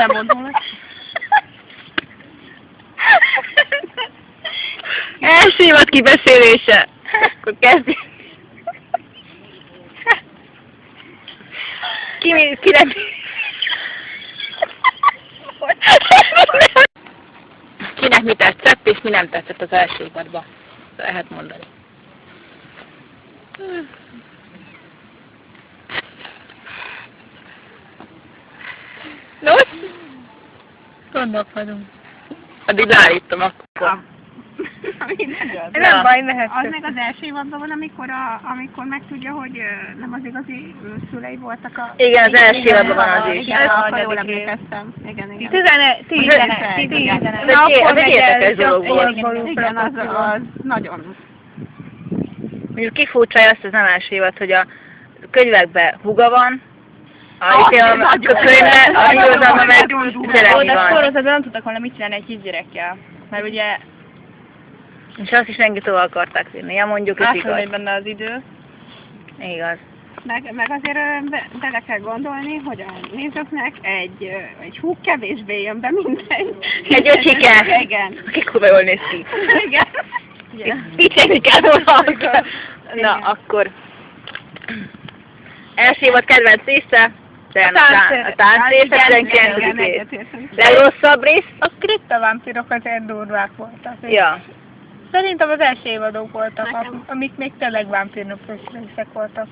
bemondom. Első évad kibeszélése. Akkor kezdjük. Kinek mi tetszett, és mi nem tetszett az első évadban? Lehet mondani. Nos? Gondolkodunk. Addig leállítom akkor. Nem baj, mehet. Az meg az első évadban van, amikor megtudja, hogy nem az igazi szülei voltak a... Igen, az első évadban van az is. Igen, akkor jól emlékeztem. Igen. 11. Ez egy érdekes dolog volt. Igen, az nagyon... Mondjuk kifurcsája azt az nem első évad, hogy a könyvekben húga van, a könyvben, a irodalomban meg Jeremy De van. sorozatban nem tudtak volna mit csinálni egy kisgyerekkel. Mert ugye És azt is rengi tovább akarták vinni, ja mondjuk ez igaz. átmegy benne az idő. Igaz. Meg azért bele kell gondolni, hogy a nézőknek egy húg kevésbé jön be, mint egy öcsike. Igen. Aki kurva jól néz ki. Igen. Viccelni kell volna. Na, akkor. Első évad kedvenc része. A tánc része, 19. rész. Legrosszabb rész? A kriptovámpírok azért durvák voltak. Ja. Szerintem az első évadok voltak, Nekem. amik még tényleg vámpírnapos részek voltak.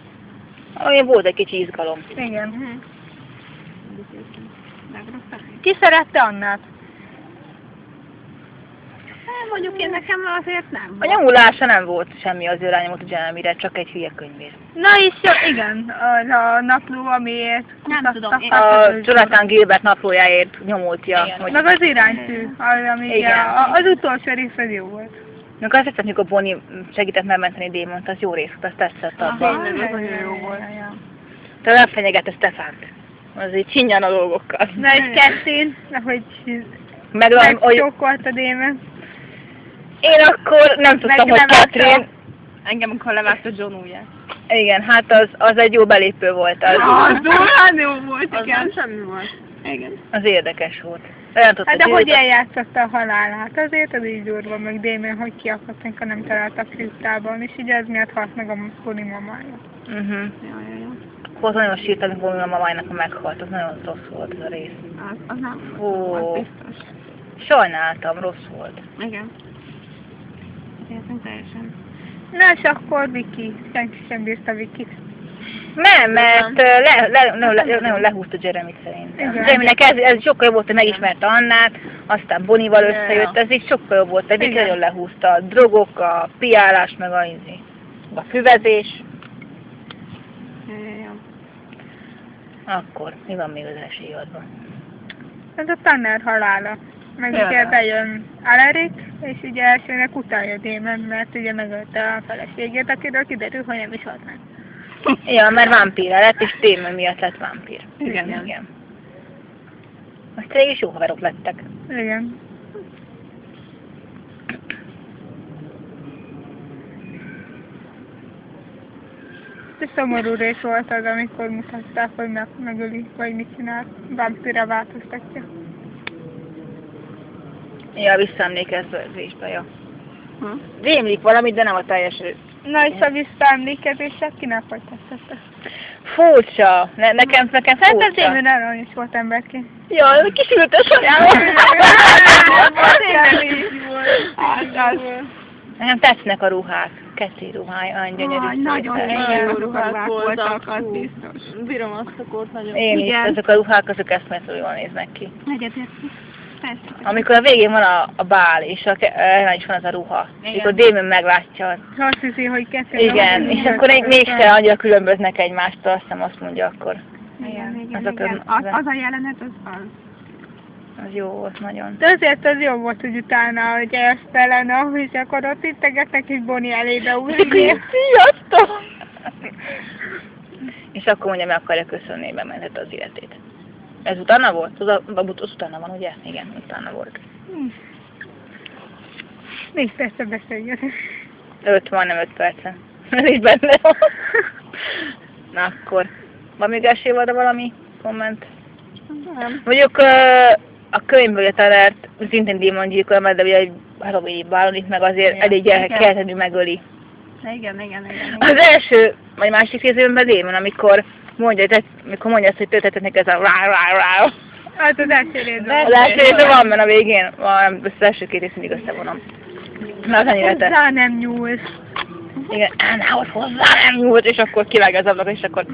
Olyan volt egy kicsi izgalom. Igen. Legrosszabb. Ki szerette Annát? Mondjuk én nekem azért nem A volt. nyomulása nem volt semmi az irányomot a Jeremyre, csak egy hülye könyvér. Na és jó, igen, a napló, amiért Nem tudom, én- A Jonathan Gilbert naplójáért nyomultja. Igen. Hogy... meg az iránytű, ami Igen. az utolsó rész az jó volt. Meg azt tetszett, amikor Bonnie segített megmenteni Démont, az jó rész, azt tetszett abban. Tényleg, az nagyon jó volt. Te nem fenyegette Stefánt. Az így csinyan a dolgokkal. Na és Kettén, hogy Meg hogy megsokkolt a Démon. én akkor nem tudtam, hogy Megnevezte. Catherine... Engem, amikor levágta John ujját. Igen, hát az egy jó belépő volt. Az durván jó volt, Az igen. nem semmi volt. Igen. Az érdekes volt. Nem tudtam, Hát de hogy eljátszotta a halálát, azért az így durva, meg Démon, hogy kiakadt, amikor nem találtak kriptában, és így ez miatt halt meg a Bonnie mamája. Ja. Volt nagyon sírt, amikor Bonnie a mamájának meghalt, az nagyon rossz volt ez a rész. Az nem Ó. volt, az biztos. Sajnáltam, rossz volt. Igen. Értem teljesen. Na és akkor Vicky, senki sem bírta Vicky-t. Nem, mert nagyon lehúzta Jeremyt szerintem. Igen. Jeremynek ez sokkal jobb volt, hogy megismerte Annát, aztán Bonnie-val összejött, ez így sokkal jobb volt, Vicky Igen. nagyon lehúzta. A drogok, a piálás, meg a füvezés. Ja. Akkor, mi van még az első évadban? Ez a Tanner halála. Meg Ja. ugye bejön Alaric, és ugye elsőnek utálja Démon, mert ugye megölte a feleségét, akiről kiderül, hogy nem is halt meg. Ja, mert vámpír lett, és Démon miatt lett vámpír. Igen. Most tényleg is jó haverok lettek. Igen. És szomorú rész volt az, amikor mutatták, hogy megöli, vagy mit csinál, vámpírra változtatja. Ja, visszaemlékezésbe, ja. Rémlik valamit, de nem a teljes rész. Na és a visszaemlékezések kinek hogy tetszett? Furcsa. Nekem Szerintem furcsa. Démon aranyos volt emberként. Ja, kisültes Nekem tetszenek a ruhák. Ketté ruhája, olyan gyönyörű. Nagyon Igen. jó ruhák voltak, az biztos. Bírom azt a kort nagyon. Én is, Igen. ezek a ruhák, azok eszméletlenül jól néznek ki. Egyetért. Persze. Amikor a végén van a bál, és ellen is van az a ruha. Igen. És akkor Démon meglátja. Azt hiszi, hogy kettő. Igen, és akkor mégse annyira különböznek egymástól, azt hiszem azt mondja akkor. Igen. Azok Igen. az- Az a jelenet, az. Az jó volt nagyon. De azért az jó volt, hogy utána, hogy Elena, és akkor ott integetnek, és Bonnie elébe úszni. Sziasztok! És akkor mondja, meg akarja köszönni, bementette az életét. Ez utána volt? Az utána van, ugye? Igen, utána volt. Nincs persze beszélgetni. 5 percen. Ez így benne van. Na akkor. Van még első évadra valami komment? Nem. Mondjuk a könyvből jött alert, szintén démongyilkolom, de ugye egy Halloween bálonik meg azért Igen, elég igen. keltenül megöli. Igen. Az első, vagy másik részében démon, amikor mondja azt, hogy töltetetnek ez a rá. Az az első részben. Az első részben van, mert a végén, az első két rész mindig összevonom. Na, az annyira te. Hozzá nem nyúlsz. Igen, Annához hozzá nem nyúlt, és akkor kivágja az ablakot, és akkor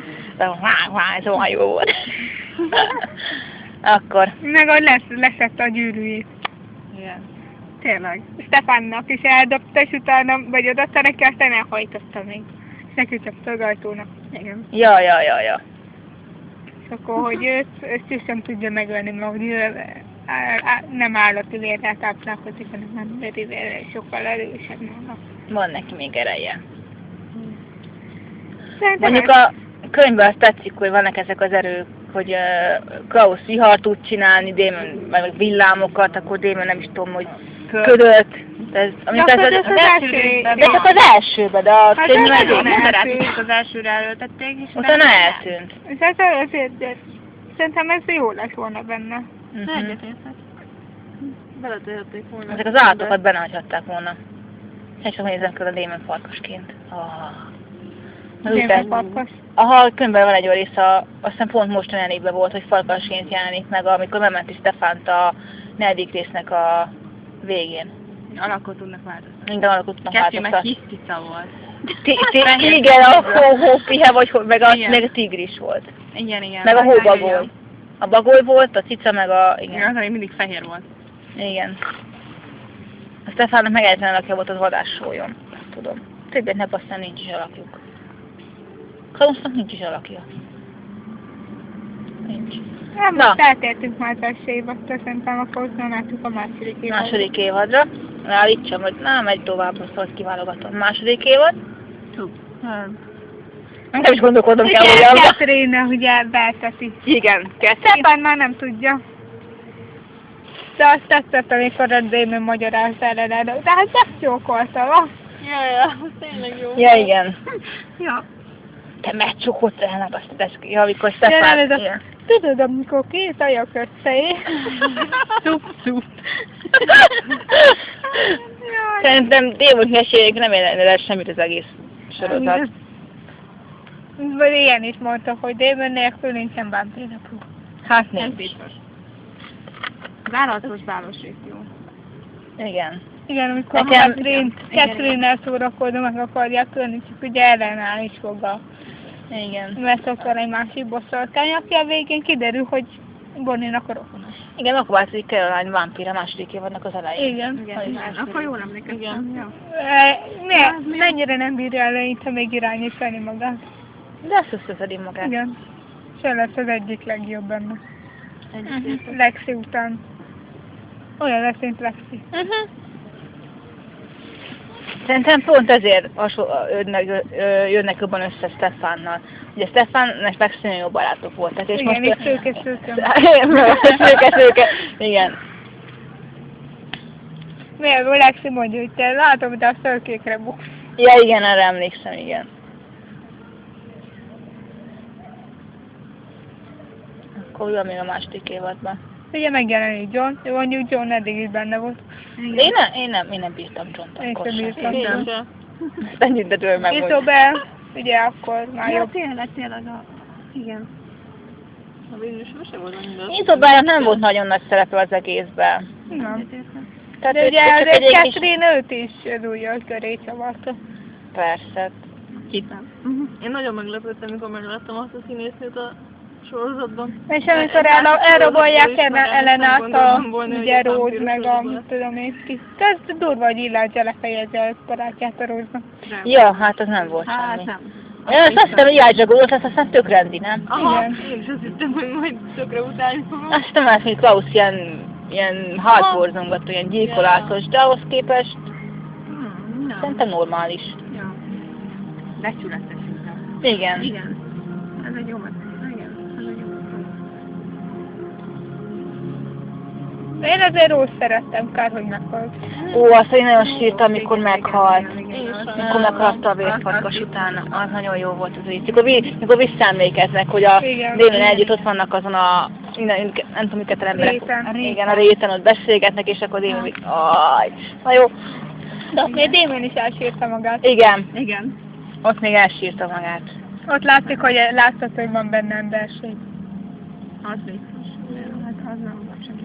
ez olyan jó volt. Akkor. Meg hogy leszette a gyűrűjét. Igen. Tényleg. Stefánnak is eldobta, és utána, vagy odaadta neki, aztán elhajtotta még. És neki csapta az ajtónak. Igen. Ja. És akkor, hogy őt sem tudja megölni, mert hogy ő nem állati vérrel táplálkozik, hanem emberi vérrel, sokkal erősebb nála. Van neki még ereje. Szerintem Mondjuk a könyvben azt tetszik, hogy vannak ezek az erők, hogy Klaus vihar tud csinálni, Damon meg villámokat, akkor Damon nem is tudom, hogy ködöt. Ez csak az elsőben, de a könyvben Az elsőre előtették, és utána eltűnt. És ez azért, de szerintem ez jó lett volna benne. Egyetértek. Beletehették volna. Ezek az állatokat benagyhatták volna. És csak nézem körül a Damon farkasként. Damon farkas. A könyvben van egy olyan rész, azt hiszem pont most olyan évben volt, hogy farkasként jelenik meg, amikor megmenti Stefánt a 4. résznek a végén. Alakot tudnak változtatni. Minden alakot tudnak Kettő meg változtatni. kis cica volt. Igen, a hópihe, vagy meg a tigris volt. Igen. Meg a hóbagoly. A bagoly volt, a cica meg a... Igen, az, ami mindig fehér volt. Igen. A Stefánnak meg egyetlen alakja volt az vadássólyon. Ezt tudom. Többet aztán nincs is alakjuk. Klausnak nincs is alakja. Nincs. Nem, Na. most eltértünk már az első évadra, szerintem akkor ott nem láttuk a második évadra. Második évadra. Állítsam, hogy megy tovább, azt hogy kiválogatom. Második évad. Nem is gondolkodom kell, hogy abba. Catherine ugye belteti. Igen, Stefán már nem tudja. De azt tetszett, amikor a Damon magyarázta ellen, de hát megcsókolta, va? Ja, tényleg jó. Ja, igen. Ja. Te megcsukott el, azt tesz, amikor Ja, Stefán... nem, ez a, tudod, amikor két ajak összeé. Szup. Szerintem Damon hülyeségek nem érne semmit az egész sorozat. Vagy ilyen is mondta, hogy Damon nélkül nincsen vámpírnapú. Hát Ez nincs. biztos. Válaszos rész jó. Igen. Igen, amikor Nekem- Catherine-nel szórakozó meg akarják ölni, csak ugye ellenáll is fog a... Igen. Mert ott van egy másik bosszorkány, aki a végén kiderül, hogy Bonnie-nak a rokona. Igen, akkor változik Caroline Vampire a második évadnak az elején. Igen. Akkor jól emlékeztem. Ja. Mennyire nem bírja eleinte még irányítani magát. De azt összeszedi magát. Igen. Se lesz az egyik legjobb benne. Egyetértek. Lexi után. Olyan lesz, mint Lexi. Szerintem pont ezért jönnek jobban össze Stefánnal. Ugye Stefán és Lexi nagyon jó barátok voltak. És Igen, most... és szőke. Szőke. Igen. Miért Lexi mondja, hogy te látom, de a szőkékre buksz. Ja, igen, erre emlékszem, igen. Akkor van még a második évadban. Ugye megjelenik John, mondjuk John eddig is benne volt. Én nem bírtam John-t Én akkor sem sem. bírtam. Igen. Aztán mindentől meg volt. Isobel, ugye akkor már Ja, jobb. tényleg igen. A végülis se volt annyira. Izobának nem volt nagyon nagy szerepe az egészben. Nem. Tehát De ő ugye csak azért egy kis... Catherine őt is az ujjal köré csavarta. Persze. Hiszem. Én nagyon meglepődtem, amikor megláttam azt a színésznőt a sorozatban. És amikor elrabolják Ellenát a ugye Rose meg a mit tudom én ki. Ez durva, hogy Elijah lefejezi a barátját a Rose-nak. Ja, hát az nem volt Hát semmi. nem. Én azt hittem, hogy Elijah volt, azt aztán tök rendi, nem? Aha, Igen. én is azt hittem, hogy majd tökre utálni fogom. Azt hittem, hogy Klaus ilyen hardborzongató, ilyen gyilkolászos, de ahhoz képest Nem. szerintem normális. Ja. Becsületes inkább. Igen. Igen. Ez egy jó megszólás. Igen. Ez egy jó megszólás. De én azért Rose szerettem, kár, hogy meghalt. Ó, azt én nagyon sírtam, amikor meghalt. Igen. Mikor meghalta a vérfarkas utána. Az nagyon jó volt az így. Mikor visszaemlékeznek, hogy a Igen. Damon együtt ott vannak azon a nem tudom, miket emberek. Réten. Igen, a réten ott beszélgetnek, és akkor Démon még, na jó. De ott még Démon is elsírta magát. Igen, Igen. ott még elsírta magát. Ott látszik, hogy látszott, hogy van benne emberség. Az biztos. Hát az nem volt semmi.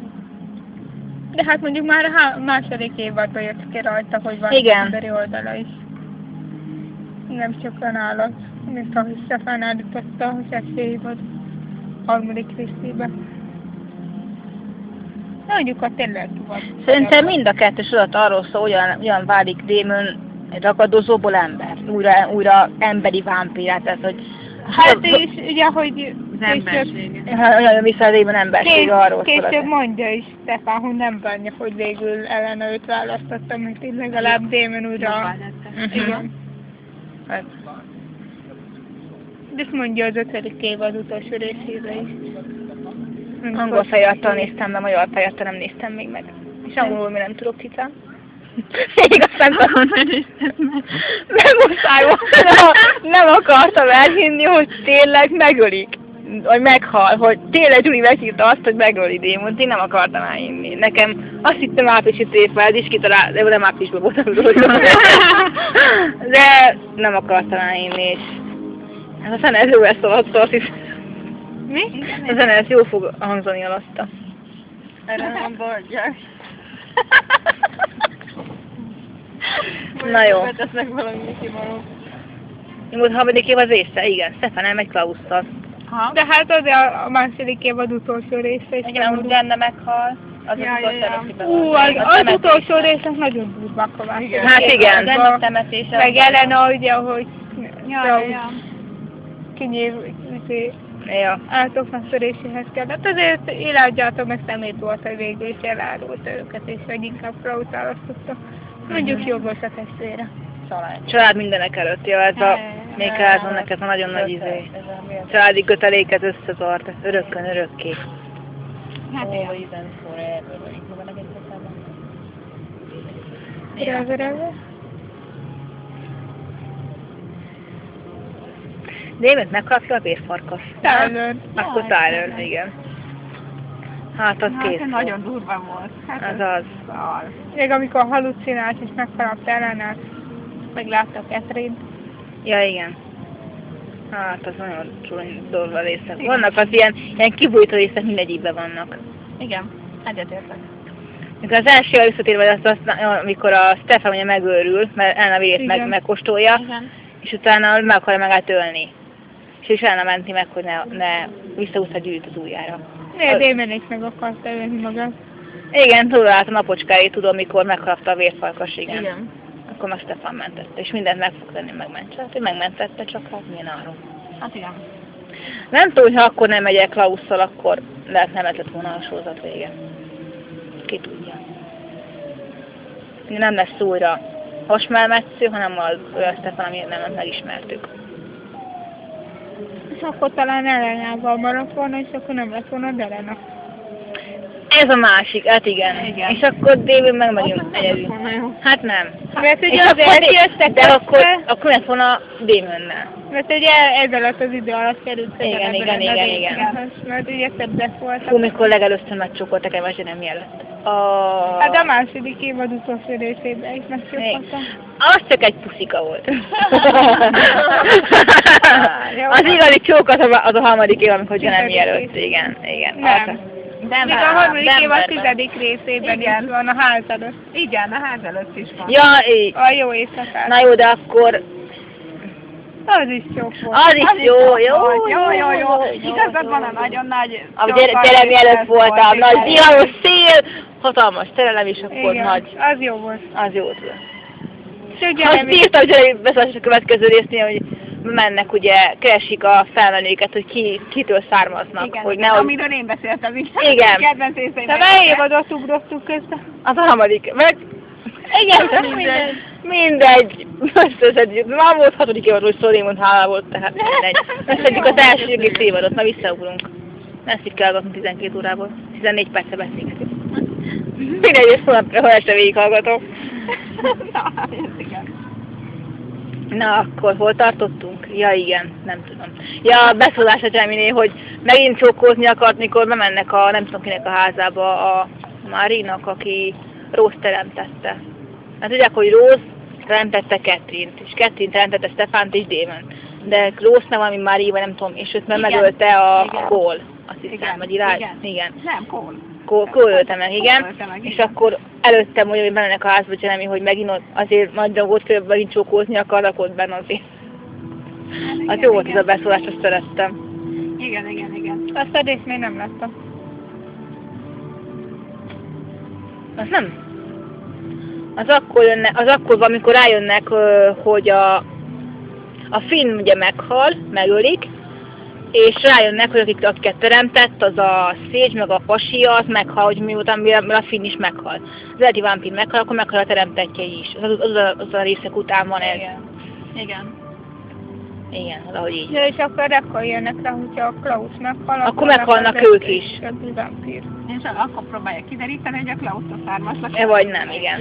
De hát mondjuk már a második évadban jött ki rajta, hogy van Igen. emberi oldala is. Nem csak olyan állat, mint ahogy Stefán állította az első évad harmadik részében. De mondjuk a tényleg van. Szerintem mind a kettő sorozat arról szól, olyan válik Démon ragadozóból ember. Újra emberi vámpírá, tehát hogy... Hát és ugye, hogy Az emberség. Olyan vissza a Démon emberség arról szól. később mondja is Stefán, hogy nem bánja, hogy végül Elena őt választotta, mert így legalább Démon újra... Igen. Hát, De ezt mondja az 5. évad utolsó részébe is. angol fejattal néztem be, magyar fejattal nem néztem még meg. És angolul mi nem tudok, cicám. Még aztán nem muszáj volt. Nem akartam elhinni, hogy tényleg megölik. Vagy meghal, hogy tényleg Julie meghívta azt, hogy megöli Démont. Én nem akartam elhinni. Nekem azt hittem áprilisi tévvel, is kitalált, de nem áprilisban voltam róla. De nem akartam elhinni, és ez a zene ez jó lesz alatt, hisz. Mi? A zene ez jó fog hangzani alatta. Erre nem boldjak. Na jó. Betesznek valami kimaró. Jó, volt a harmadik év az része, igen. Stefan elmegy Klausszal. De hát az a második évad utolsó része is. Igen, úgy Lenne meghal. Az Ja, az ja, utolsó ja. részében Hú, van. az utolsó részek nagyon durvák a második. Igen. Hát igen. évadban. A temetése. Meg Elena ugye, hogy Ja. kinyív, Ja. átoknatöréséhez kellett. Azért Iládjától meg szemét volt, hogy végül is elárulta őket, és hogy inkább Klaus választotta. Mondjuk jobb volt a testvére. Család mindenek előtt, ja, ez a még vannak ez a nagyon nagy izé. Családi köteléket összetart, örökkön örökké. Hát igen. Ja. Démont megkapja a vérfarkas. Tyler. Akkor Tyler, igen. Hát az Hát kész ez nagyon durva volt. Hát Az az. szar. Még amikor halucinált és megharapta Elenát, meglátta Catherine. Ja, igen. Hát az nagyon csúny durva részek. Vannak az ilyen kibújtó részek, mindegyikben vannak. Igen. Egyetértek. Mikor az első először az, amikor a Stefan ugye megőrül, mert Elena vérét Igen. megkóstolja, Igen. és utána meg akarja magát ölni. És Elena menti meg, hogy ne visszahúzta gyűjt az ujjára. Démon is meg akarta ölni magát. Igen, tudom, hát a napocskáit tudom, mikor megharapta a vérfarkas, igen. Igen. Akkor meg Stefan mentette, és mindent meg fog tenni, megmentse. Hát, hogy megmentette, csak hát milyen áron. Hát igen. Nem tudom, hogy ha akkor nem megyek Klausszal, akkor lehet nem lett volna a sorozat vége. Ki tudja. Nem lesz újra hasmelmetsző, hanem az olyan Stefan, amit nem megismertük. És akkor talán Elenával maradt volna, és akkor nem lett volna Elena. Ez a másik, hát igen. Igen. És akkor David meg megint Az egyedül. volna jó. Hát nem. Mert ugye És azért akkor, jöttek de össze, akkor lett volna Damonnel. mert ugye ez alatt az idő alatt került Igen, közelebb igen, a igen, Damonhoz, mert ugye többek voltak. Hú, mikor legelőször megcsókoltak egy nem mielőtt. Hát a második évad utolsó részében is megcsókoltam. Az csak egy puszika volt. Az igazi csók az a harmadik év, amikor nem mielőtt. Igen, igen. Nem. De Még a harmadik évad 10. részében Igen. is van a ház előtt. Igen, a ház előtt is van. Ja, így. A jó éjszakát. Na jó, de akkor... Az is sok volt. Az is jó. Jó. Igazad van a nagyon nagy... A terem előtt volt a nagy zivaros szél, hatalmas terelem, és akkor Igen, nagy... az jó volt. Az jó tudom. És ugye Azt nem is- írtam, hogy beszélsz a következő résznél, hogy mennek ugye, keresik a felmenőket, hogy kitől származnak. Igen, hogy igen, nehogy... amiről én beszéltem, igen. Igen. Kedvenc részeim. Te mely évadot ugrottuk közben? Az a harmadik. Meg... Igen, mindegy. Összeszedjük. Már volt 6. évadról szó, Démon hálá volt, tehát mindegy. Összedjük az első egész évadot, na visszaugrunk. Ezt így kell hallgatni 12 órából. 14 percre beszélgetünk. Mindegy, és hol este végighallgatom. Na, igen. Na, akkor hol tartottunk? Ja, igen, nem tudom. Ja, a beszólás a Gemini, hogy megint csókolni akart, mikor bemennek a nem tudom kinek a házába, a Márinak, aki Rose teremtette. Hát tudják, hogy Rose teremtette Catherine-t, és Catherine teremtette Stefánt és Damon. De Rose-nak valami Mári, vagy nem tudom, és őt már megölte a Cole. Azt hiszem, vagy igen. Nem, Cole. Cole ölte meg, igen. Meg, és akkor előttem, hogy bemennek a házba, Jeremy, hogy megint azért nagy dolgot kell megint csókolni akarnak ott benne azért. Az jó volt ez a beszólás, azt szerettem. Igen. Azt a részt még nem láttam. Az nem. Az akkor van, amikor rájönnek, hogy a Finn ugye meghal, megölik, és rájönnek, hogy akiket teremtett, az a Sage, meg a pasi, az meghal, hogy miután a Finn is meghal. Az eredeti vámpír meghal, akkor meghal a teremtettje is. Az a részek után van ez. Igen, valahogy így. Ja, és akkor jönnek rá, hogyha a Klaus meghal, akkor meghalnak ők is. És akkor próbálják kideríteni, hogy a Klaus-tól származnak. Vagy nem, igen.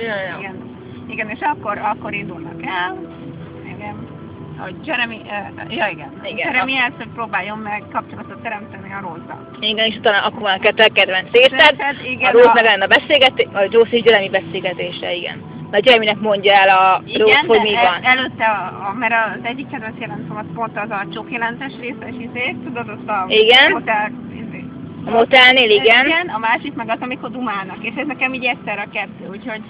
Igen, és akkor indulnak el. Igen. Hogy Jeremy, Jeremy először próbáljon meg kapcsolatot teremteni a Rose-zal. Igen, és utána akkor van a kedvenc részed, a Rose meg lenne a beszélgetés, a Josie és Jeremy beszélgetése, igen. Mert Jeremynek mondja el a Rose, hogy mi van. Előtte, mert az egyik kedvenc jelentem az pont az a csókjelentes részes tudod, ott a motel, a motelnél, igen. Igen, a másik meg az, amikor dumálnak, és ez nekem így egyszerre a kettő, úgyhogy...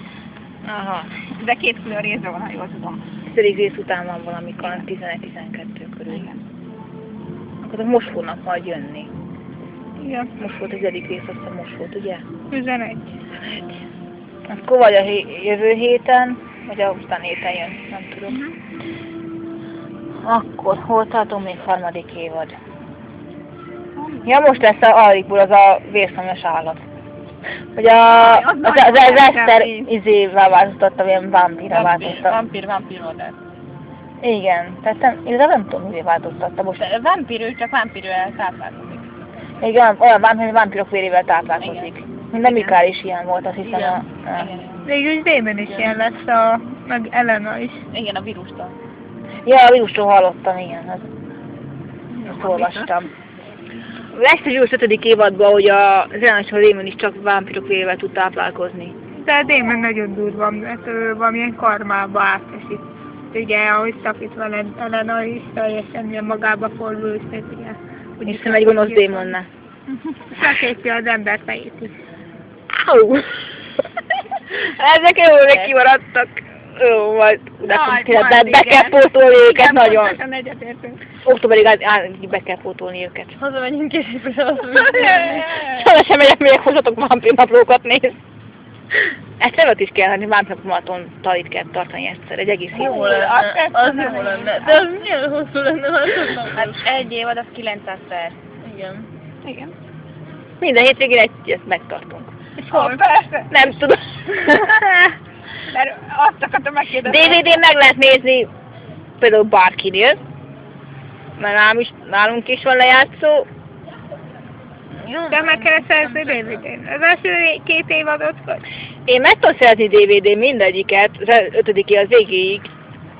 Aha. De két külön részben van, ha jól tudom. Tizedik rész után van valamikor, 11-12 körül. Igen. Akkor most fognak majd jönni. Igen. Most volt az egyik rész, azt hiszem most volt, ugye? 11. Akkor vagy a jövő héten, vagy a után héten jön, nem tudom. Akkor hol tartunk még harmadik évad? Ja, most lesz a Alrikból az a vérszomjas állat. Hogy az Eszter izével változtatta, ilyen vámpírra változtatta. Vámpír modell. Igen, tehát nem tudom, mivé változtatta most. Vámpír, csak vámpírővel táplálkozik. Igen, olyan vámpírok vérével táplálkozik. Mind a Mikael is ilyen volt, azt hiszem. Végülis Damon is ilyen lesz, meg Elena is. Igen, a vírustól. Ja, a vírustól hallottam, igen. Azt olvastam. Lesz egy jó 5. évadban, hogy az Elena és a Damon is csak vámpírok vérével tud táplálkozni. De a Damon nagyon durva, mert ő valamilyen karmába átesik. Ugye, ahogy szakít vele Elena is, teljesen ilyen magába fordul, és ugye... Hiszem egy gonosz démonnál. Szakítja az ember fejét is. Áú! Ezek jól még kimaradtak. Jó, majd be kell pótolni őket nagyon. Októberig be kell pótolni őket. Hazamegyünk és Szóval sem megyek, még hozzatok vámpírnaplókat néz. Ezt is kell, hogy vámpírnaplóton talit kell tartani egyszer, egy egész hét. Az jó lenne. De az milyen hosszú lenne, hát egy évad, az 900 perc. Igen. Minden hétvégén ezt megtartunk. És hol? Persze. Nem tudom. Mert azt akartam megkérdezni. DVD-n meg lehet nézni például bárkinél, mert nálunk is van lejátszó. De meg kell szerezni DVD-n. Az első 2 évadot vagy? Én meg tudom szerezni DVD-n mindegyiket, az 5. az végéig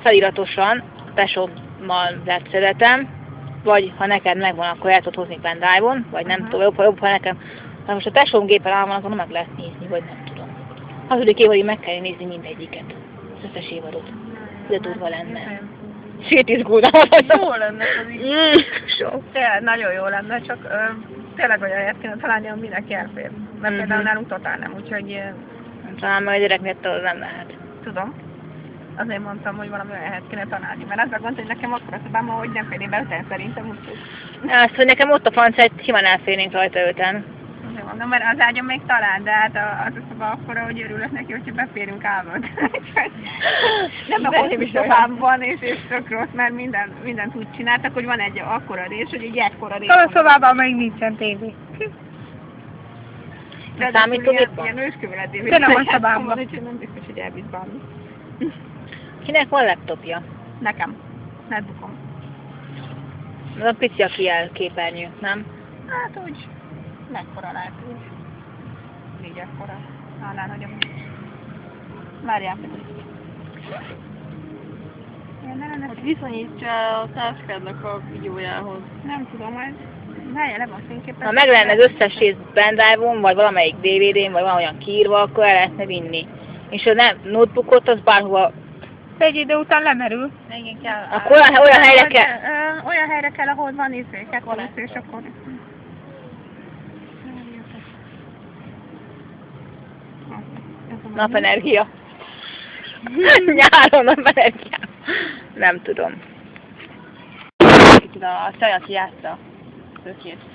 feliratosan, tesómmal lett szeretem, vagy ha neked megvan, akkor el tudod hozni pendrive-on, vagy nem tudom, jobb, ha nekem. Ha most a tesóm gépen áll van, akkor nem meg lehet nézni, vagy nem tudom. 6. évadig meg kell nézni mindegyiket, az összes évadot. De durva lenne. Sétizgulna. Jó lenne az is. Tényleg nagyon jó lenne, csak tényleg olyan helyet kéne találni, ami mindenki elfér. Mert például nálunk totál nem, úgyhogy... Talán majd a gyereknél nem lehet. Tudom. Azért mondtam, hogy valami olyan helyet kéne találni. Mert az a gond, hogy nekem akkor a szobámban, hogy nem férnék be öten szerintem, úgyhogy... Azt, hogy nekem ott a francia, simán elférnénk rajta öten. Azért mondom, mert az ágyam még talán, de hát az a szoba akkora, hogy örülök neki, hogyha beférünk álmod. Nem a hosszú szobámban, és tök rossz, mert mindent úgy csináltak, hogy van egy akkora rész, hogy egy ekkora rész. A szobában még nincsen tévé. De számítógépban? Ilyen őskövületében. De nem a szobában. Úgyhogy nem biztos, hogy elvisz bármi. Kinek van laptopja? Nekem. Netbookom. Az a pici a képernyő, nem? Hát úgy. Mekkora lehet úgy. 4 ekkora. Annál nagyobb. Várjál. Viszonyítsa a táskádnak a videójához. Nem tudom, majd várjál, le van fényképpen. Ha meg lenne az összes rész pendrive-on, vagy valamelyik DVD-n, vagy valahogyan kiírva, akkor el lehetne vinni. És a notebookot az bárhova... Egy idő után lemerül. Igen, kell. Akkor olyan helyre kell... Olyan helyre kell, ahol van kettős, és akkor... Napenergia. Nyáron napenergia. Nem tudom. A csaj, aki játsza. Tökét.